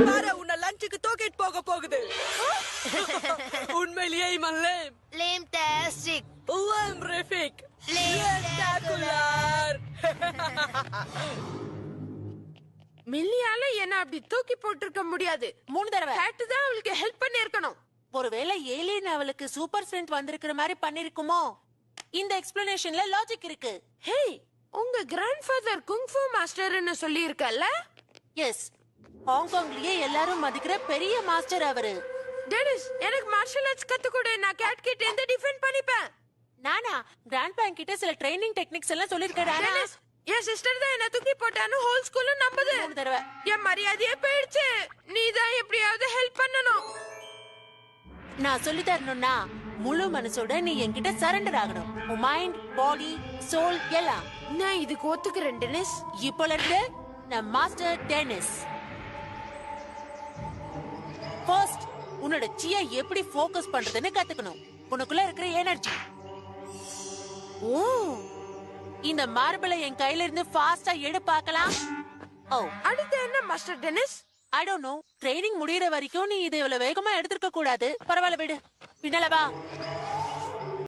பாரு உன்னை லஞ்சுக்கு தூக்கிட்டு போக போகுது. உண்மையிலேயே இவன் லேம். லேம்டாஸ்டிக். Lamrific. Spectacular. மில்லியால என்ன அப்படி தூக்கி போட்டிருக்க முடியாது. 3 தடவை கேட் தான் அவளுக்கு ஹெல்ப் பண்ணி இருக்கணும். ஒருவேளை ஏலியன் அவளுக்கு சூப்பர் ஸ்ட்ரென்த் வந்திருக்கிற மாதிரி பண்ணிருக்குமோ? இந்த எக்ஸ்பிளனேஷன்ல லாஜிக் இருக்கு. ஹே, உங்க கிராண்ட்ஃபாதர் குங்ஃபூ மாஸ்டர்னு சொல்லி இருக்கல்ல? எஸ், ஹாங்காங்லயே எல்லாரும் மதிக்கிற பெரிய மாஸ்டர் அவரு. டெனிஸ், எனக்கு மார்ஷல் ஆர்ட்ஸ் கத்து கொடு. நான் கேட் கிட்ட இருந்து டிஃபெண்ட் பண்ணிப்பேன். நானா கிராண்ட்பா கிட்ட சில ட்ரைனிங் டெக்னிக்ஸ் எல்லாம் சொல்லிருக்கேன். டெனிஸ், என் சிஸ்டர் தான் என்ன தூக்கி போட்டான்னு ஹோல் ஸ்கூலும் நம்புது. 3 தடவை என் மரியாதையே போயிடுச்சு. நீ தான் எப்படியாவது ஹெல்ப் பண்ணணும். நான் சொல்லி தரணும்னா முழு மனசோட நீ என்கிட்ட சரண்டர் ஆகணும். உன் மைண்ட், பாடி, சோல் எல்லாம். நான் இதுக்கு ஒத்துக்கிறேன் டெனிஸ். இப்போல இருந்து நான் மாஸ்டர் டெனிஸ். ஃபர்ஸ்ட் உன்னோட சியை எப்படி ஃபோக்கஸ் பண்றதுன்னு கத்துக்கணும். உனக்குள்ள இருக்கிற எனர்ஜி. ஓ, இந்த மார்பிளை என் கையில இருந்து ஃபாஸ்டா எடு பார்க்கலாம். ஓ, அடுத்து என்ன master Dennis? I don't know. Training முடியற வரைக்கும் நீ இதை இவ்வளவு வேகமா எடுத்துக்க கூடாது. பரவாயில்ல, விடு. பின்னால வா.